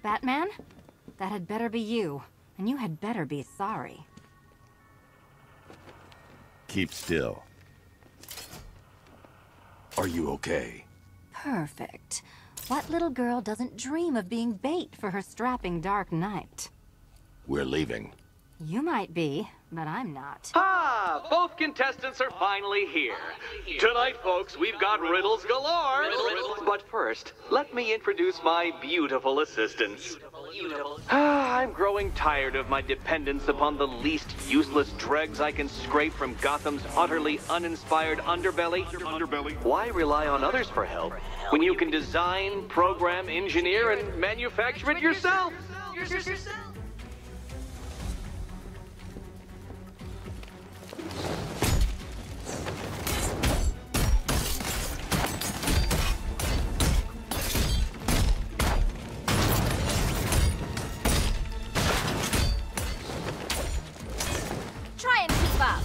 Batman? That had better be you. And you had better be sorry. Keep still. Are you okay? Perfect. What little girl doesn't dream of being bait for her strapping Dark Knight? We're leaving. You might be, but I'm not. Ah, both contestants are finally here. Tonight, folks, we've got riddles galore. But first, let me introduce my beautiful assistants. I'm growing tired of my dependence upon the least useless dregs I can scrape from Gotham's utterly uninspired underbelly. Why rely on others for help when you can design, program, engineer, and manufacture it yourself? Try and keep up.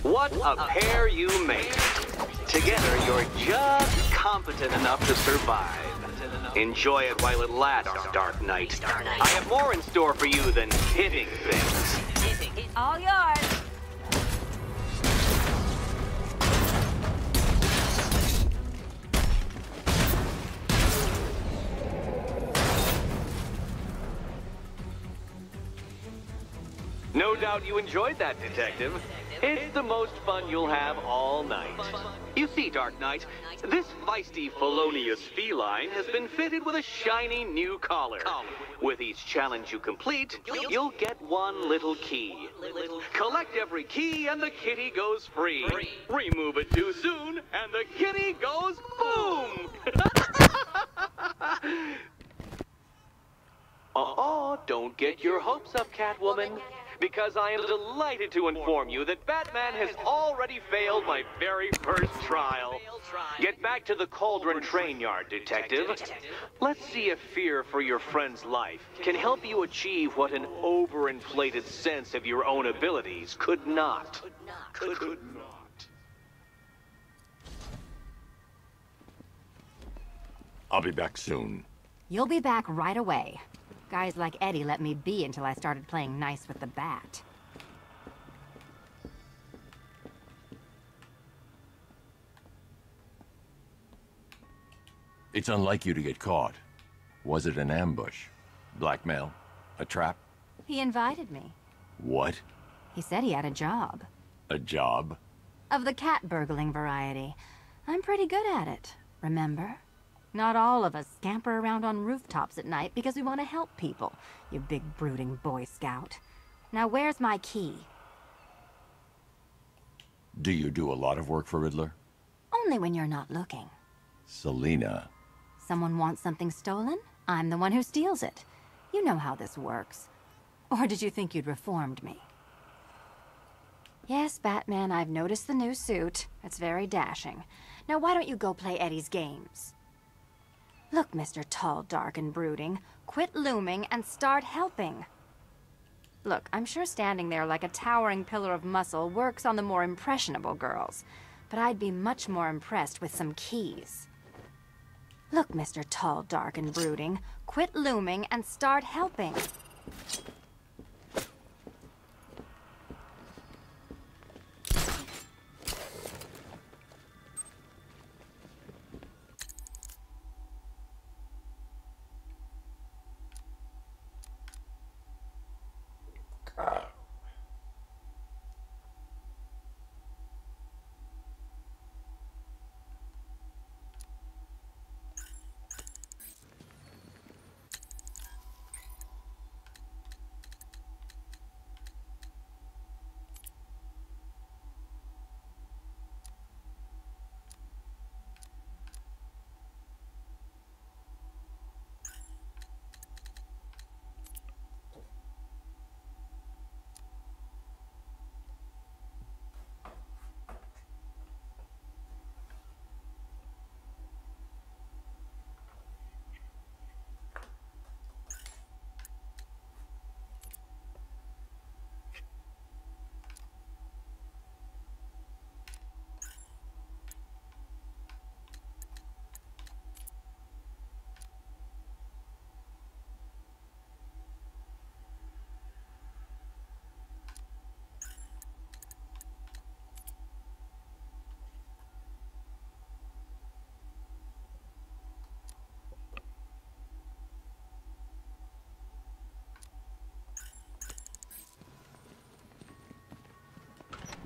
What a pair you make. Together, you're just competent enough to survive. Enjoy it while it lasts, Dark Knight. I have more in store for you than hitting things. All yours. No doubt you enjoyed that, Detective. It's the most fun you'll have all night. You see, Dark Knight, this feisty, felonious feline has been fitted with a shiny new collar. With each challenge you complete, you'll get one little key. Collect every key and the kitty goes free. Remove it too soon and the kitty goes boom! Don't get your hopes up, Catwoman. Because I am delighted to inform you that Batman has already failed my very first trial. Get back to the Cauldron train yard, Detective. Let's see if fear for your friend's life can help you achieve what an overinflated sense of your own abilities could not. I'll be back soon. You'll be back right away. Guys like Eddie let me be until I started playing nice with the bat. It's unlike you to get caught. Was it an ambush? Blackmail? A trap? He invited me. What? He said he had a job. A job? Of the cat burgling variety. I'm pretty good at it, remember? Not all of us scamper around on rooftops at night because we want to help people, you big brooding Boy Scout. Now where's my key? Do you do a lot of work for Riddler? Only when you're not looking. Selina. Someone wants something stolen? I'm the one who steals it. You know how this works. Or did you think you'd reformed me? Yes, Batman, I've noticed the new suit. It's very dashing. Now why don't you go play Eddie's games? Look, Mr. Tall, Dark, and Brooding, quit looming and start helping. Look, I'm sure standing there like a towering pillar of muscle works on the more impressionable girls, but I'd be much more impressed with some keys. Look, Mr. Tall, Dark, and Brooding, quit looming and start helping.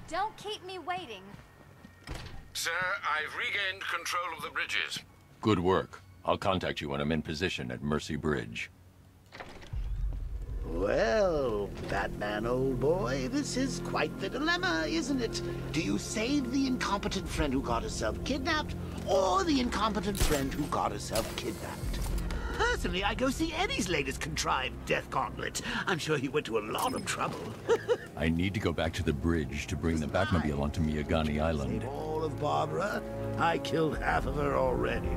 Don't keep me waiting. Sir, I've regained control of the bridges. Good work. I'll contact you when I'm in position at Mercy Bridge. Well, Batman, old boy, this is quite the dilemma, isn't it? Do you save the incompetent friend who got herself kidnapped, or the incompetent friend who got herself kidnapped? Personally, I go see Eddie's latest contrived death gauntlet. I'm sure he went to a lot of trouble. I need to go back to the bridge to bring the Batmobile onto Miyagani Island. Save all of Barbara? I killed half of her already.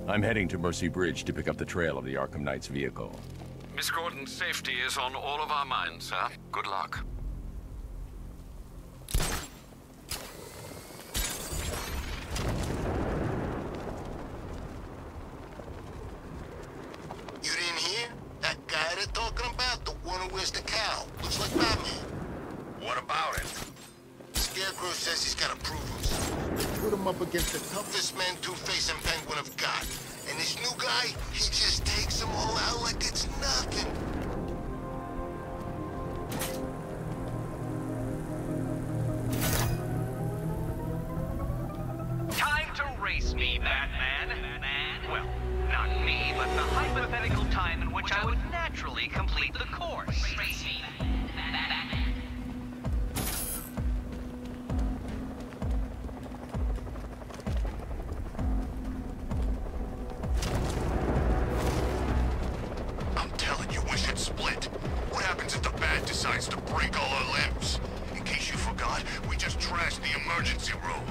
I'm heading to Mercy Bridge to pick up the trail of the Arkham Knight's vehicle. Miss Gordon's safety is on all of our minds, sir. Good luck. You didn't hear? That guy they're talking about, the one who wears the cowl. Looks like Batman. What about it? Scarecrow says he's got approvals. Put him up against the toughest men Two-Face and Penguin have got. And this new guy, he just takes them all out like it's nothing. Time to race me, Batman. Well, not me, but the hypothetical time in which I would naturally complete the course. Race me, Batman. I'm telling you, we should split. What happens if the Bat decides to break all our limbs? In case you forgot, we just trashed the emergency room.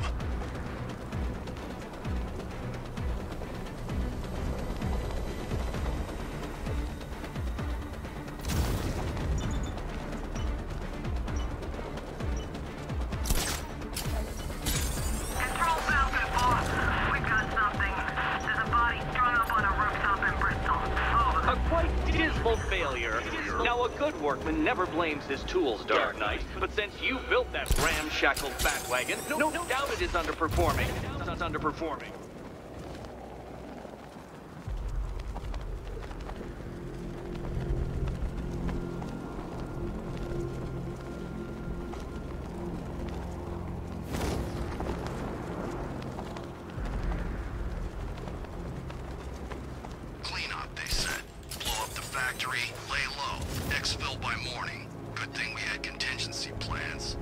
Control Falcon, boss. We got something. There's a body strung up on a rooftop in Bristol. Over. A quite dismal failure. Now, a good workman never blames his tools, Dark Knight. But since you built that ramshackle Batwagon, no doubt it is underperforming. It's underperforming. Clean up, they said. Blow up the factory, lay low. Exfil by morning. Good thing we had contingency plans.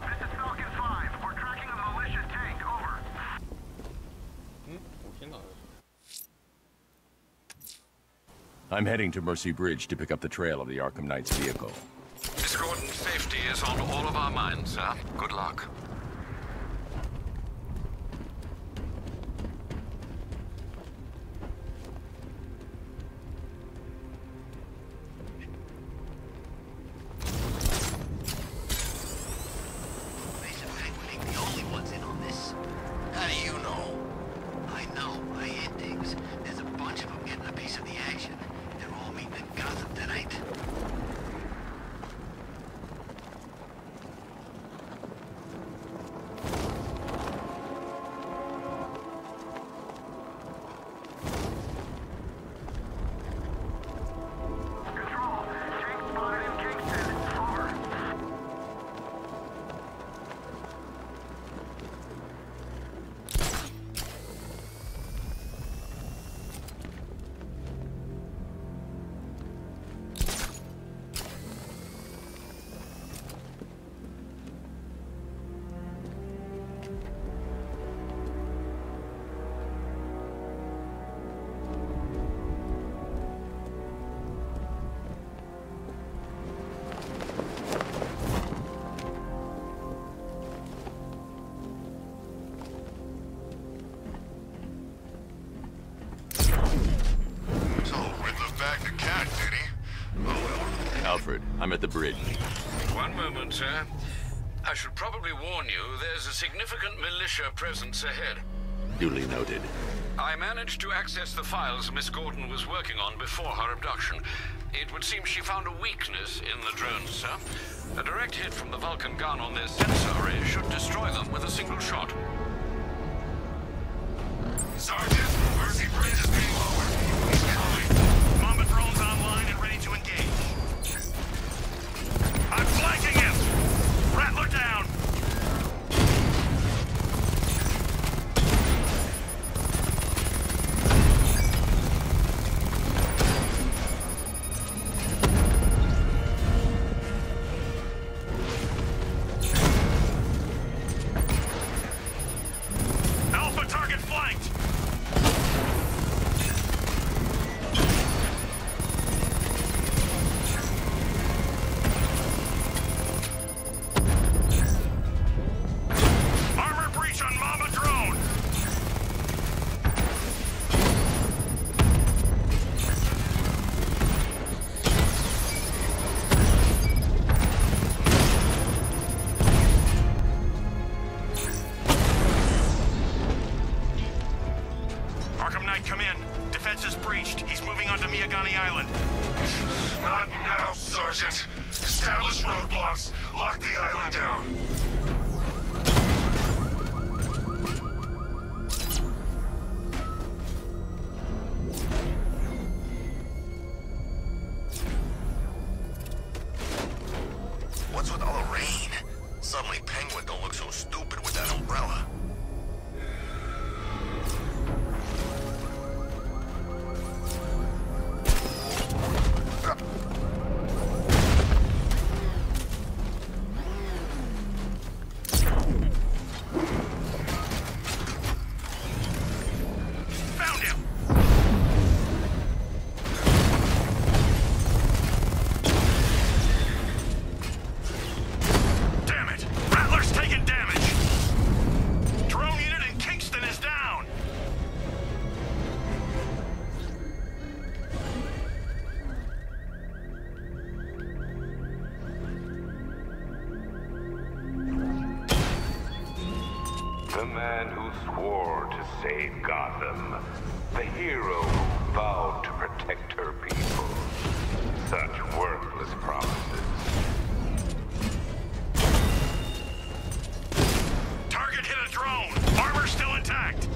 This is Falcon 5. We're tracking a militia tank. Over. I'm heading to Mercy Bridge to pick up the trail of the Arkham Knight's vehicle. Miss Gordon's safety is on all of our minds, sir. Good luck. Face and Penguin ain't the only ones in on this. How do you know? I know. I hear things. There's a bunch of them getting a piece of the action. They're all meeting in Gotham tonight. Control. Tank spotted in Kingston. Over. So, Riddler bagged the cat, did he? Oh well. Alfred, I'm at the bridge. One moment, sir. I should probably warn you, there's a significant militia presence ahead. Duly noted. I managed to access the files Miss Gordon was working on before her abduction. It would seem she found a weakness in the drones, sir. A direct hit from the Vulcan gun on their sensor array should destroy them with a single shot. Sergeant, Mercy Bridge is being lowered. He's coming. Mamba drone's online and ready to engage. I'm flanking him! Rattler down! Alpha target flanked! Armor breach on Mama drone! Arkham Knight, come in. Defense is breached. He's moving onto Miyagani Island. Not now, Sergeant. Establish roadblocks. Lock the island down. What's with all the rain? Suddenly Penguin don't look so stupid with that umbrella. Found him! Damn it! Rattler's taking damage! Drone unit in Kingston is down! The man who swore to save Gotham. The hero who vowed to protect her people. Such worthless promises. Target hit a drone! Armor still intact!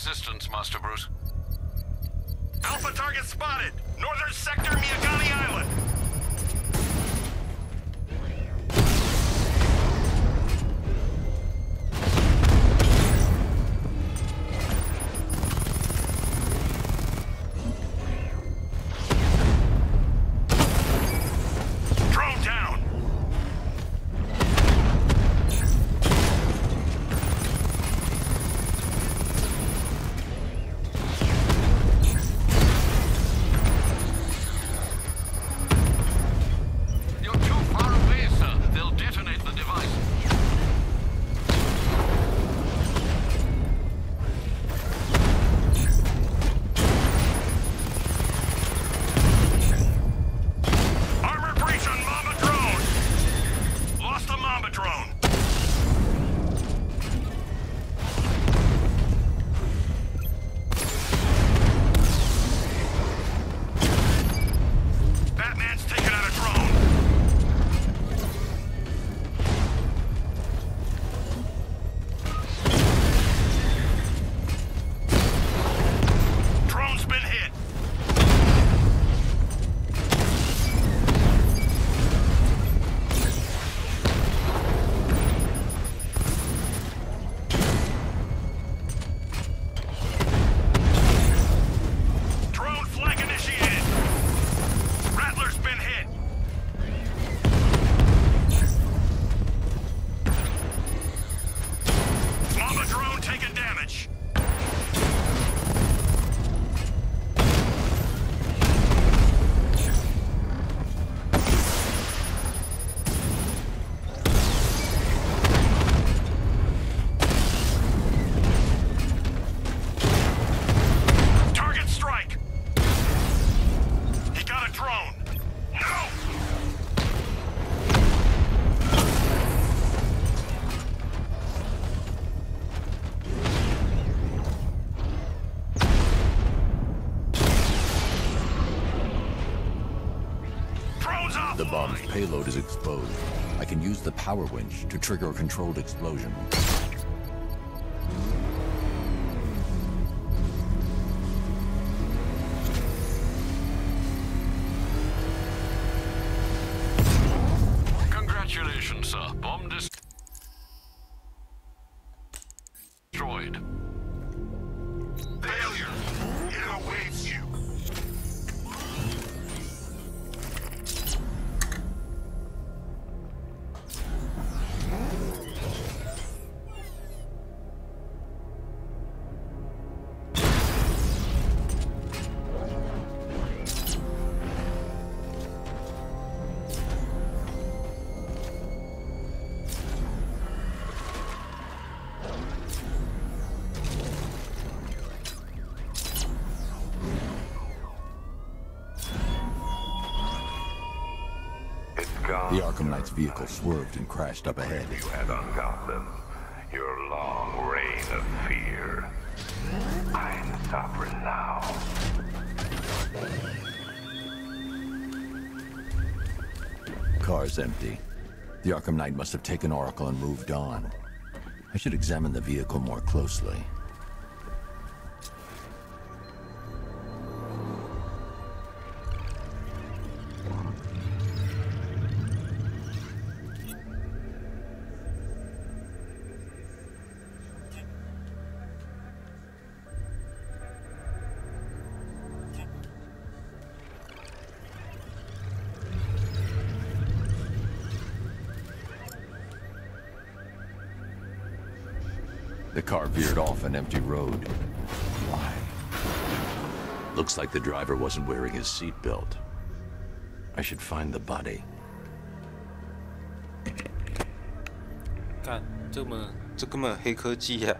assistance, Master Bruce. Alpha target spotted! Northern sector, Miyagani Island! Drone down! You're too far away, sir. They'll detonate the device. Armor breach on Mamba drone! Lost the Mamba drone! Batman's taken out a drone! Drone's been hit! Drone flank initiated! Rattler's been hit! Mamba drone taking damage! Target strike! He got a drone! No! Drone's off! The bomb's payload is exposed. I can use the power winch to trigger a controlled explosion. Congratulations, sir. Bomb destroyed. Failure! It awaits you! It's gone. The Arkham Knight's vehicle swerved and crashed up ahead. You had on Gotham. Your long reign of fear. I'm sovereign now. Car's empty. The Arkham Knight must have taken Oracle and moved on. I should examine the vehicle more closely. The car veered off an empty road. Why? Looks like the driver wasn't wearing his seatbelt. I should find the body. 干，这根本黑科技呀、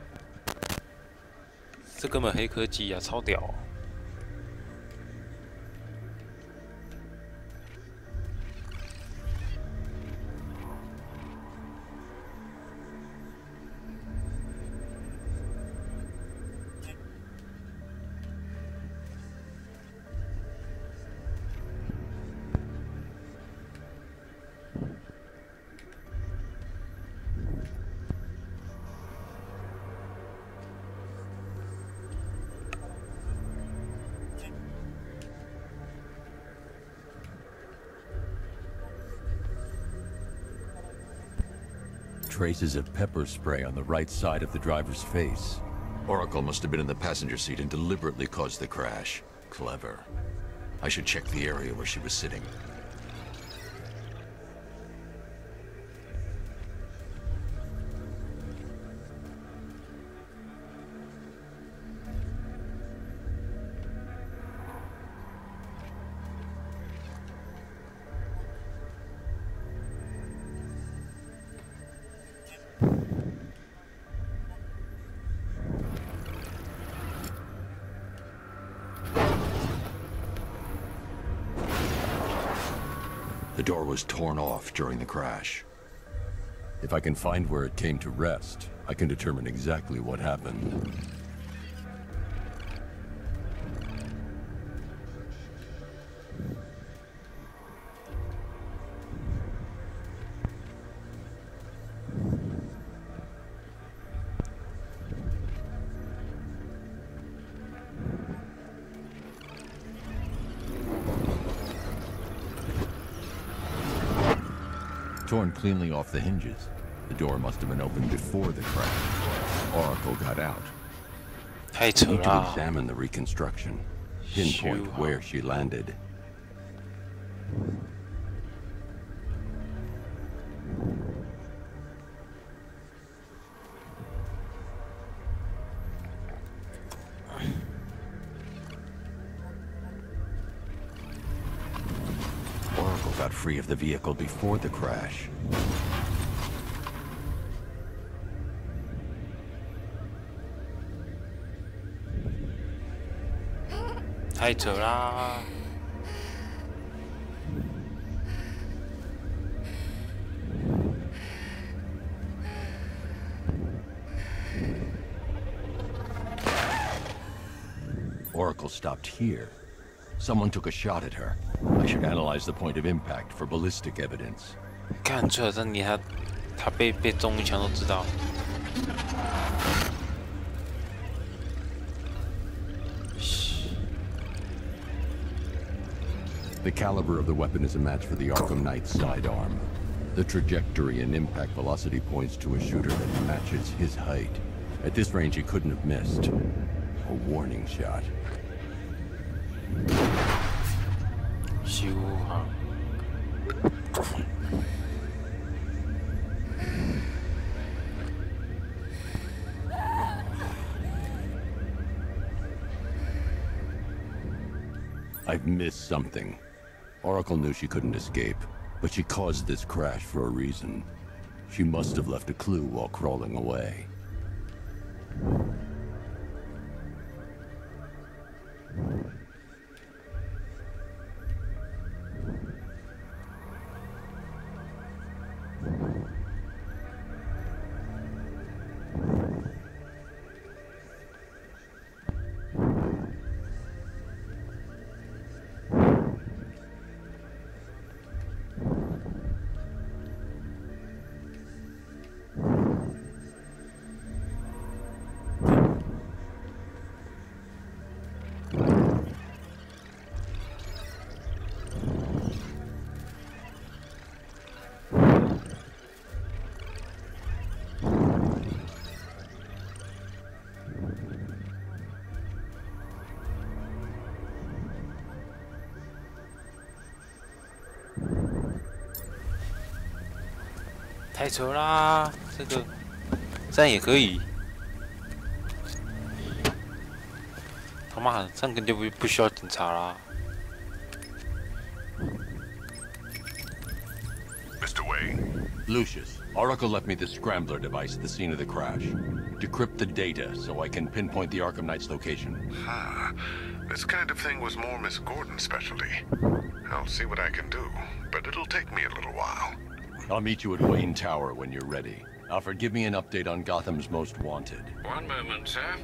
这根本黑科技呀、超屌、traces of pepper spray on the right side of the driver's face. Oracle must have been in the passenger seat and deliberately caused the crash. Clever. I should check the area where she was sitting. The door was torn off during the crash. If I can find where it came to rest, I can determine exactly what happened. Torn cleanly off the hinges. The door must have been opened before the crash. Oracle got out. I need to examine the reconstruction. Pinpoint where she landed. Oracle got free of the vehicle before the crash. Oracle stopped here. Someone took a shot at her. I should analyze the point of impact for ballistic evidence. 看，最好是你他被中一枪都知道。The caliber of the weapon is a match for the Arkham Knight's sidearm. The trajectory and impact velocity points to a shooter that matches his height. At this range, he couldn't have missed. A warning shot. I've missed something. Oracle knew she couldn't escape, but she caused this crash for a reason. She must have left a clue while crawling away.太扯啦！这样也可以。他妈，这样根本就不需要警察啦。Mr. Wayne? Lucius, Oracle left me the scrambler device at the scene of the crash. Decrypt the data so I can pinpoint the Arkham Knight's location. This kind of thing was more Miss Gordon's specialty. I'll see what I can do, but it'll take me a little while. I'll meet you at Wayne Tower when you're ready. Alfred, give me an update on Gotham's Most Wanted. One moment, sir.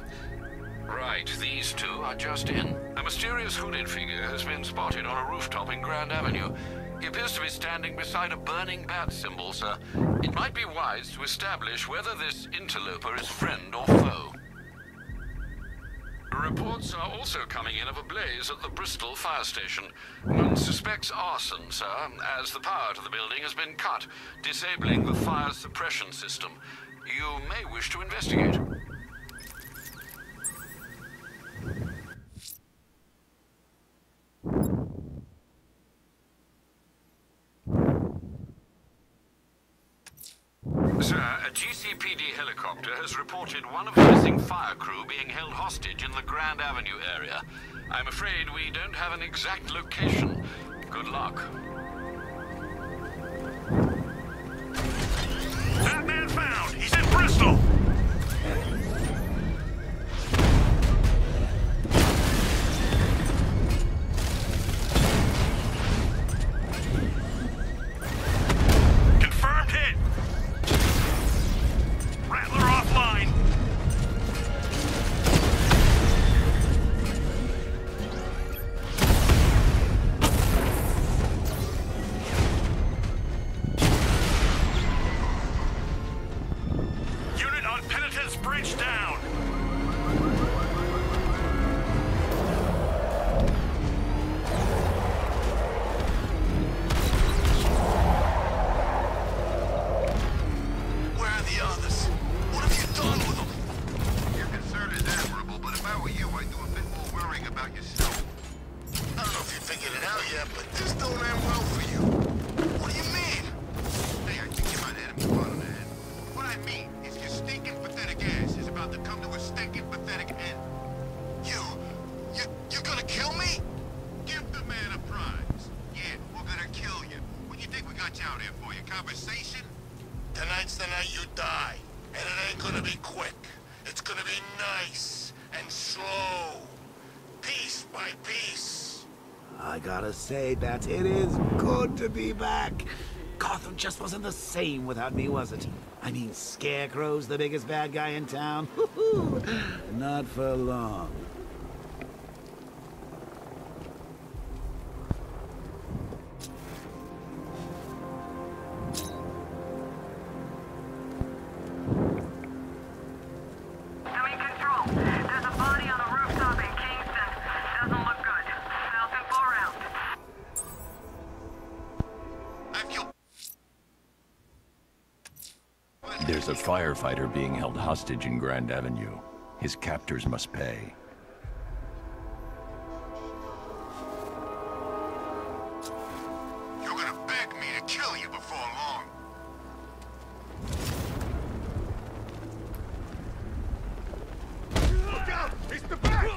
Right, these two are just in. A mysterious hooded figure has been spotted on a rooftop in Grand Avenue. He appears to be standing beside a burning bat symbol, sir. It might be wise to establish whether this interloper is friend or foe. Reports are also coming in of a blaze at the Bristol fire station. One suspects arson, sir, as the power to the building has been cut, disabling the fire suppression system. You may wish to investigate. Sir, a GCPD helicopter has reported one of the missing fire crew being held hostage in the Grand Avenue area. I'm afraid we don't have an exact location. Good luck. That man found! He's in Bristol! Confirmed hit! Rattler offline! Unit on Penitence Bridge down! Where are the others? What have you done with them? Your concern is admirable, but if I were you, I'd do a bit more worrying about yourself. I don't know if you figured it out yet, but this don't end well for you. What do you mean? Hey, I think you might have hit him on the head. What I mean is your stinking pathetic ass is about to come to a stinking pathetic end. You're gonna kill me? Give the man a prize. Yeah, we're gonna kill you. What do you think we got you out here for? Your conversation? Tonight's the night you die. And it ain't gonna be quick. It's gonna be nice and slow. Piece by piece. I gotta say that it is good to be back. Gotham just wasn't the same without me, was it? I mean, Scarecrow's the biggest bad guy in town. Not for long. Doing control. There's a body on a rooftop in Kingston. Doesn't look good. Falcon 4 out. I've killed... There's a firefighter being held hostage in Grand Avenue. His captors must pay. You're gonna beg me to kill you before long. Look out! It's the back!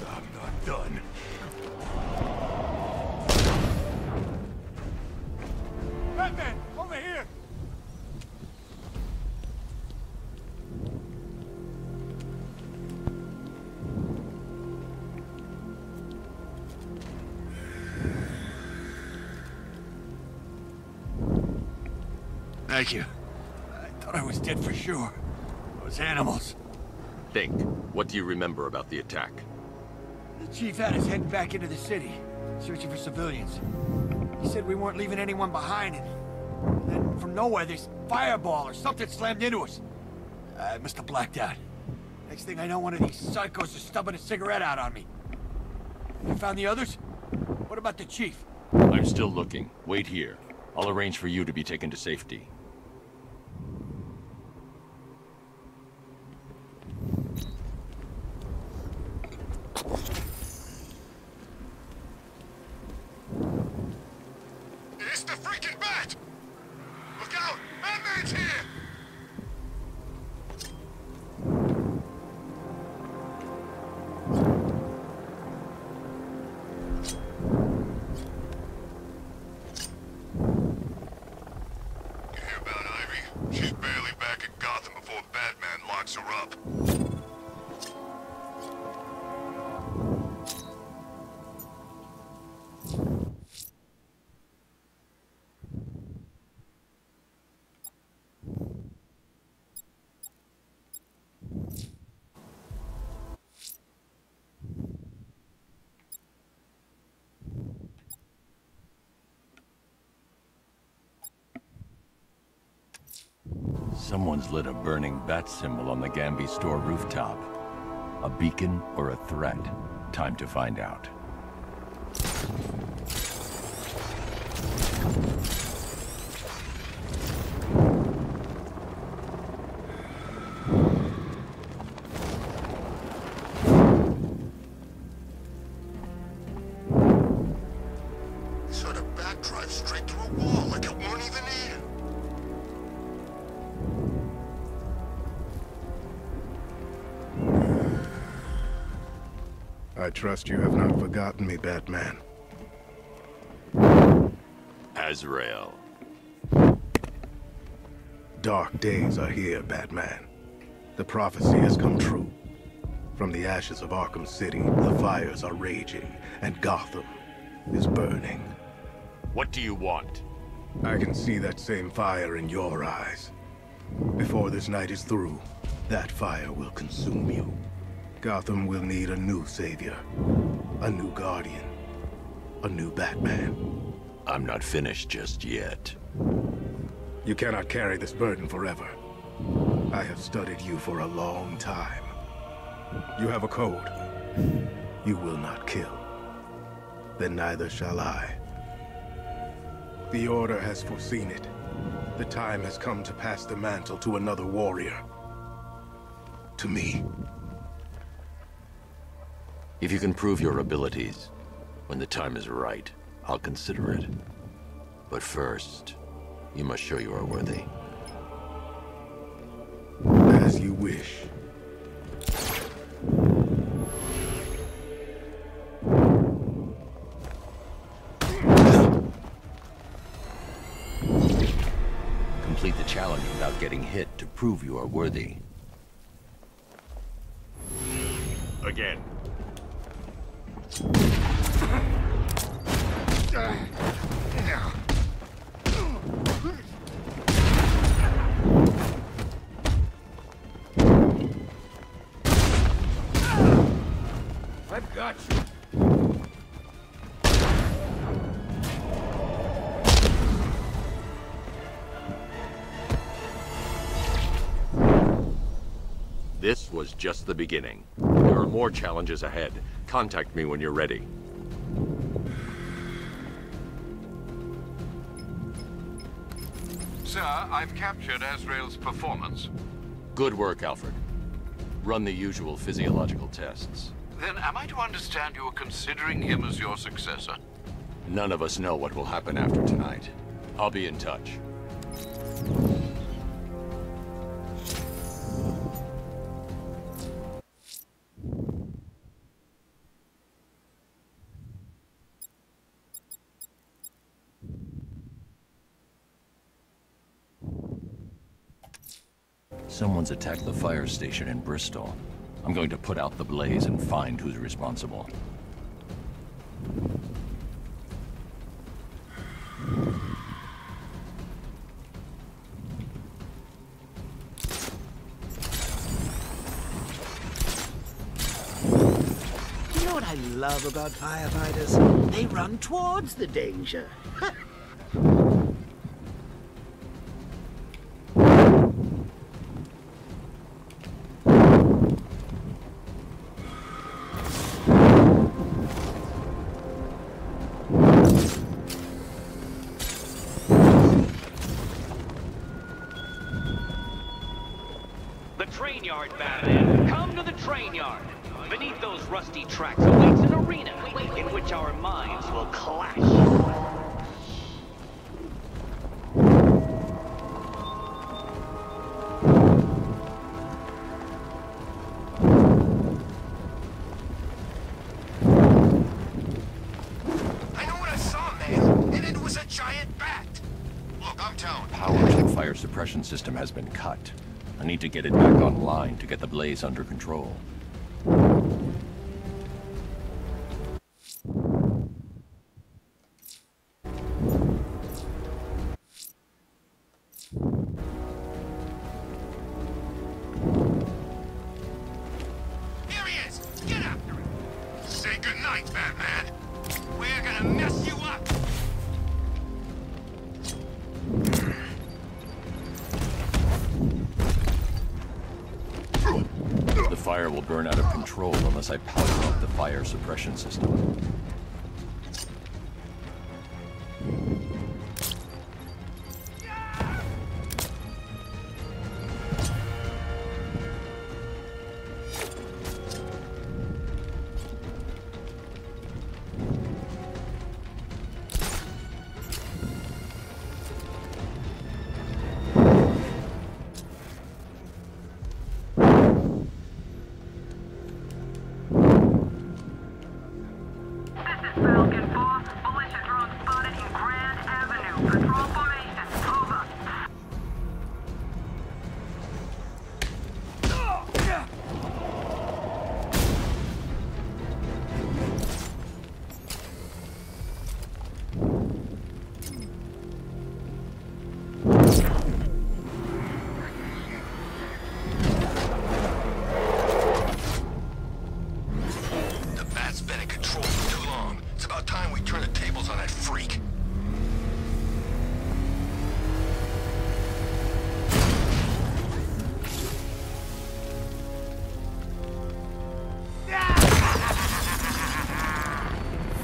I'm not done. Batman! Over here! Thank you. I thought I was dead for sure. Those animals. Think. What do you remember about the attack? The chief had us heading back into the city, searching for civilians. He said we weren't leaving anyone behind, and then from nowhere this fireball or something slammed into us. I must have blacked out. Next thing I know, one of these psychos is stubbing a cigarette out on me. You found the others? What about the chief? I'm still looking. Wait here. I'll arrange for you to be taken to safety. It's the freaking bat! Look out! Batman's here! You hear about Ivy? She's barely back in Gotham before Batman locks her up. Someone's lit a burning bat symbol on the Gamby store rooftop. A beacon or a threat? Time to find out. So the bat drives straight through a wall like it won't even eat him. I trust you have not forgotten me, Batman. Azrael. Dark days are here, Batman. The prophecy has come true. From the ashes of Arkham City, the fires are raging, and Gotham is burning. What do you want? I can see that same fire in your eyes. Before this night is through, that fire will consume you. Gotham will need a new savior, a new guardian, a new Batman. I'm not finished just yet. You cannot carry this burden forever. I have studied you for a long time. You have a code. You will not kill. Then neither shall I. The Order has foreseen it. The time has come to pass the mantle to another warrior. To me. If you can prove your abilities, when the time is right, I'll consider it. But first, you must show you are worthy. As you wish. Complete the challenge without getting hit to prove you are worthy. Again. I've got you. This was just the beginning. There are more challenges ahead. Contact me when you're ready. Sir, I've captured Azrael's performance. Good work, Alfred. Run the usual physiological tests. Then am I to understand you are considering him as your successor? None of us know what will happen after tonight. I'll be in touch. Someone's attacked the fire station in Bristol. I'm going to put out the blaze and find who's responsible. You know what I love about firefighters? They run towards the danger. Train yard, Batman. Come to the train yard. Beneath those rusty tracks awaits an arena in which our minds will clash. I know what I saw, man, and it was a giant bat. Look, I'm telling you. Power to the fire suppression system has been cut. I need to get it back online to get the blaze under control. Here he is! Get after him! Say goodnight, Batman! We're gonna mess you up! fire will burn out of control unless I power up the fire suppression system.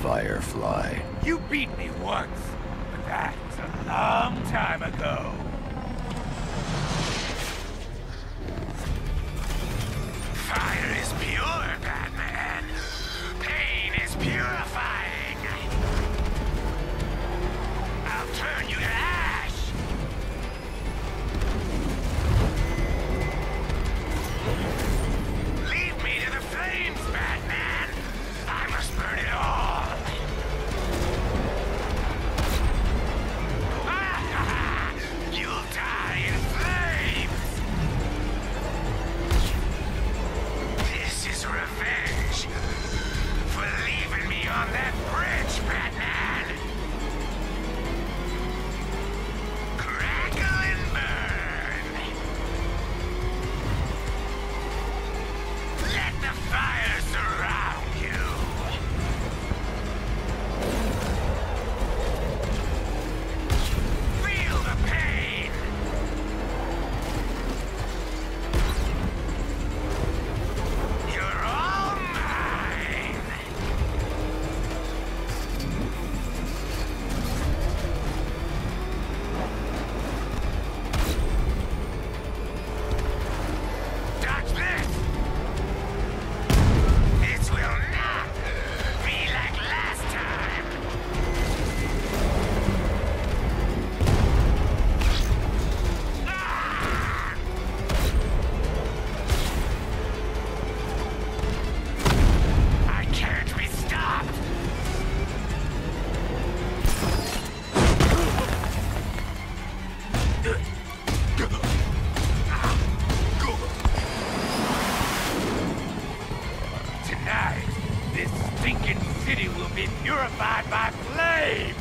Firefly. You beat me once, but that was a long time ago. Fire is pure, Batman. Pain is purifying. I'll turn you to ash. Leave me to the flames, Batman. I must burn it all. You'll die in flames! This is revenge for leaving me on that bridge, Batman! Crackle and burn! Let the fire surround you! Feel the pain! You're all mine! Dodge this! This will not be like last time! Ah! I can't be stopped! Tonight, this stinking city will be purified by flame!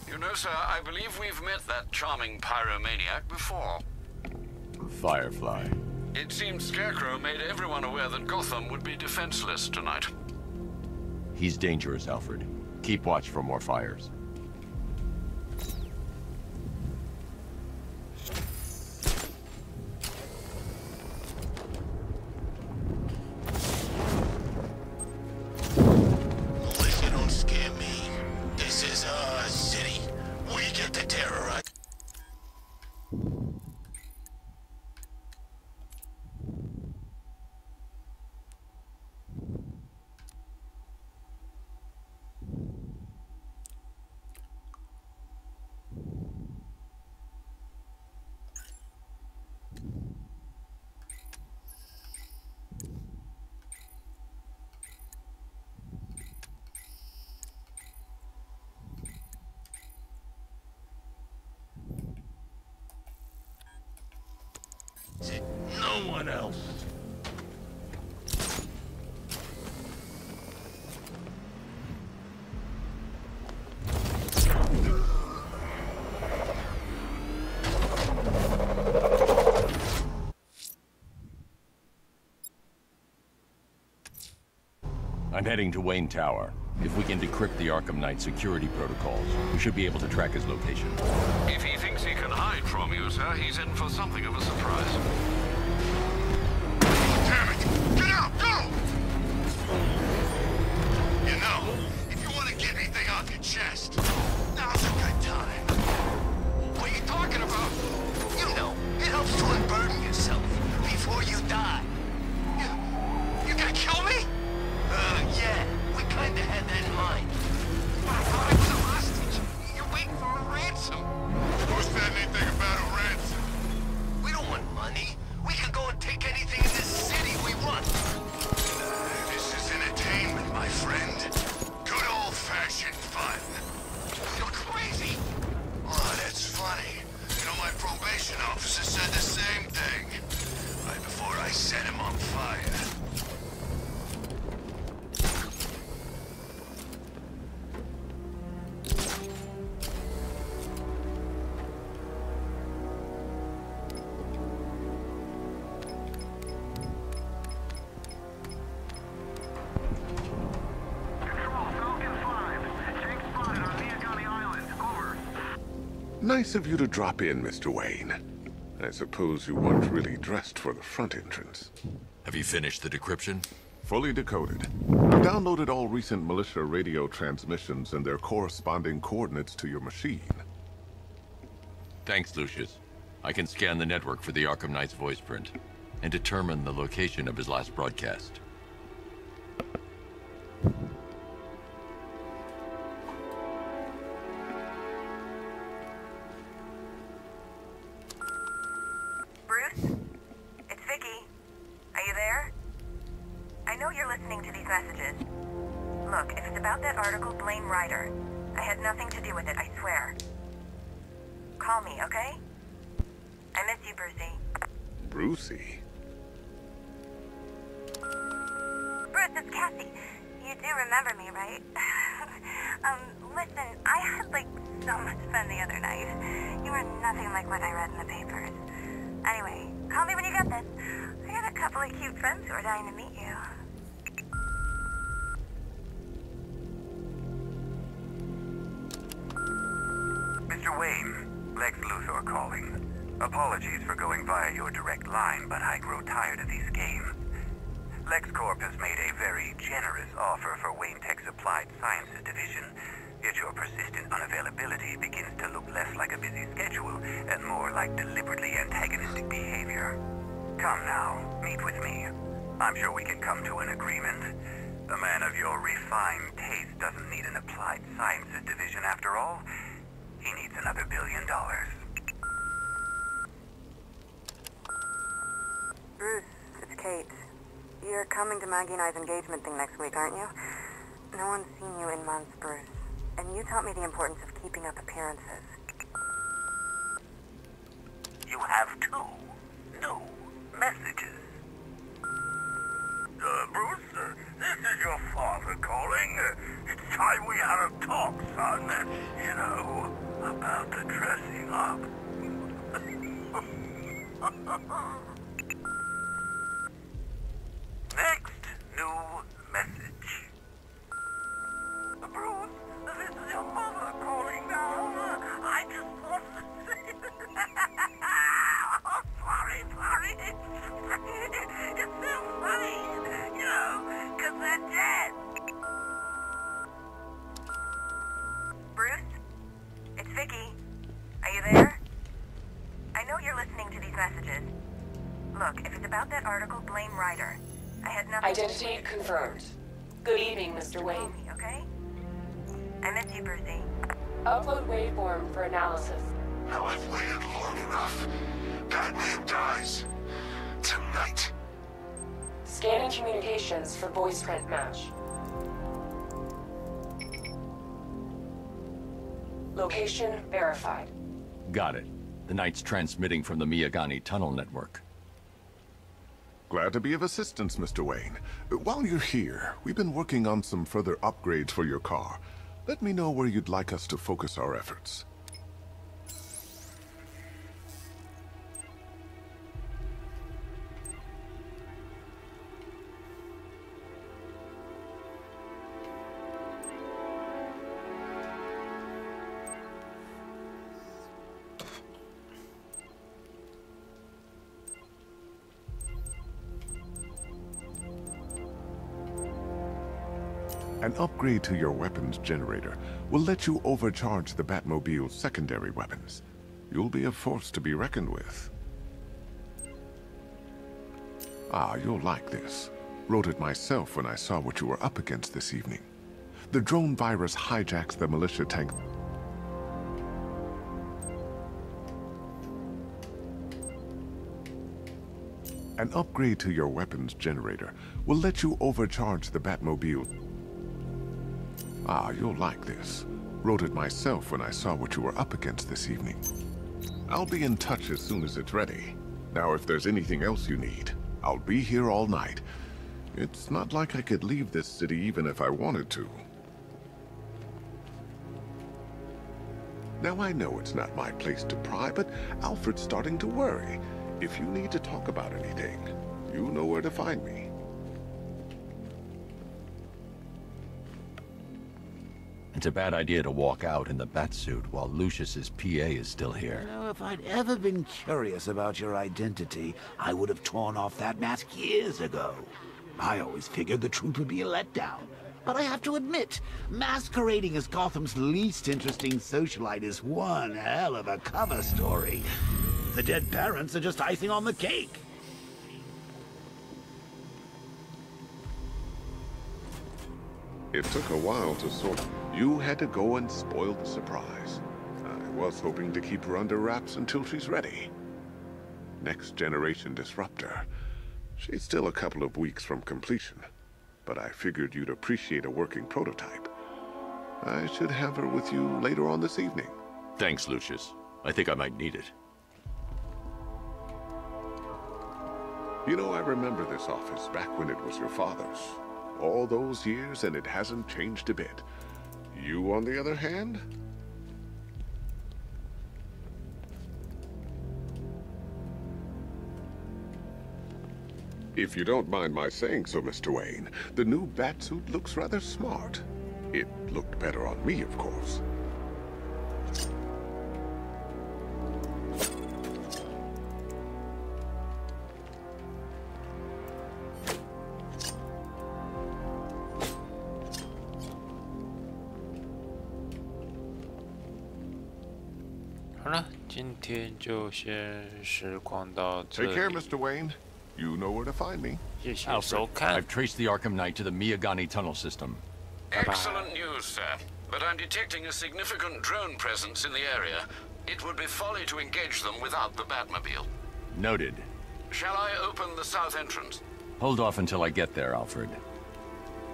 You know, sir, I believe we've met that charming pyromaniac before. Firefly. It seems Scarecrow made everyone aware that Gotham would be defenseless tonight. He's dangerous, Alfred. Keep watch for more fires. Listen, don't scare me. This is our city. We get to terrorize. No one else. I'm heading to Wayne Tower. If we can decrypt the Arkham Knight security protocols, we should be able to track his location. If he thinks he can hide from you, sir, he's in for something of a surprise. Damn it! Get out! Go! You know, if you want to get anything off your chest, now's a good time. What are you talking about? You know, it helps to unburden yourself before you die. You gonna kill me? Yeah. We kinda had that in mind. But I thought I was a hostage. You're waiting for a ransom. Who said anything about a ransom? We don't want money. We can go and take anything in this city we want. This is entertainment, my friend. Good old-fashioned fun. You're crazy. Oh, that's funny. You know, my probation officer said the same thing. Right before I set him on fire. Nice of you to drop in, Mr. Wayne. I suppose you weren't really dressed for the front entrance. Have you finished the decryption? Fully decoded. I've downloaded all recent militia radio transmissions and their corresponding coordinates to your machine. Thanks, Lucius. I can scan the network for the Arkham Knight's voice print and determine the location of his last broadcast. Bruce? It's Vicky. Are you there? I know you're listening to these messages. Look, if it's about that article, blame Ryder. I had nothing to do with it, I swear. Call me, okay? I miss you, Brucey. Brucey? Bruce, it's Cassie. You do remember me, right? Listen, I had, so much fun the other night. You were nothing like what I read in the papers. Anyway, call me when you get this. I got a couple of cute friends who are dying to meet you. Mr. Wayne, Lex Luthor calling. Apologies for going via your direct line, but I grow tired of these games. LexCorp has made a very generous offer for Wayne Tech's Applied Sciences division, yet your persistent unavailability begins to look less like a busy schedule and more like deliberately antagonistic behavior. Come now, meet with me. I'm sure we can come to an agreement. A man of your refined taste doesn't need an Applied Sciences division after all. He needs another $1 billion. Bruce, it's Kate. You're coming to Maggie and I's engagement thing next week, aren't you? No one's seen you in months, Bruce. And you taught me the importance of keeping up appearances. You have 2 new messages. Bruce, this is your father calling. It's time we had a talk, son. You know, about the dressing up. Next new message. Bruce, this is your mother calling now. I just want to say... Oh, sorry. It's so funny, you know, because they're dead. Bruce? It's Vicky. Are you there? I know you're listening to these messages. Look, if it's about that article, blame Ryder. I had nothing... Identity confirmed. Good evening, Mr. Wayne. Call me, okay? I miss you, Brucey. Upload waveform for analysis. Now I've waited long enough. Batman dies. Tonight. Scanning communications for voice print match. Location verified. Got it. The Knight's transmitting from the Miyagani tunnel network. Glad to be of assistance, Mr. Wayne. While you're here, we've been working on some further upgrades for your car. Let me know where you'd like us to focus our efforts. An upgrade to your weapons generator will let you overcharge the Batmobile's secondary weapons. You'll be a force to be reckoned with. Ah, you'll like this. Wrote it myself when I saw what you were up against this evening. The drone virus hijacks the militia tank. An upgrade to your weapons generator will let you overcharge the Batmobile. Ah, you'll like this. Wrote it myself when I saw what you were up against this evening. I'll be in touch as soon as it's ready. Now, if there's anything else you need, I'll be here all night. It's not like I could leave this city even if I wanted to. Now, I know it's not my place to pry, but Alfred's starting to worry. If you need to talk about anything, you know where to find me. It's a bad idea to walk out in the Batsuit while Lucius's PA is still here. You know, if I'd ever been curious about your identity, I would have torn off that mask years ago. I always figured the truth would be a letdown. But I have to admit, masquerading as Gotham's least interesting socialite is one hell of a cover story. The dead parents are just icing on the cake. It took a while to sort. You had to go and spoil the surprise. I was hoping to keep her under wraps until she's ready. Next generation disruptor. She's still a couple of weeks from completion, but I figured you'd appreciate a working prototype. I should have her with you later on this evening. Thanks, Lucius. I think I might need it. You know, I remember this office back when it was your father's. All those years, and it hasn't changed a bit. You, on the other hand? If you don't mind my saying so, Mr. Wayne, the new Batsuit looks rather smart. It looked better on me, of course. 好了，今天就先实况到这 Take care, 里。 Mr. Wayne. You know where to find me. 谢谢收看。 I've traced the Arkham Knight to the Miyagani tunnel system. Excellent news, sir. But I'm detecting a significant drone presence in the area. It would be folly to engage them without the Batmobile. Noted. Shall I open the south entrance? Hold off until I get there, Alfred.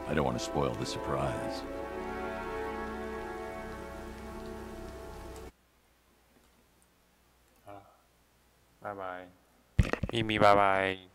I don't want to spoil the surprise. 拜拜，秘密拜拜。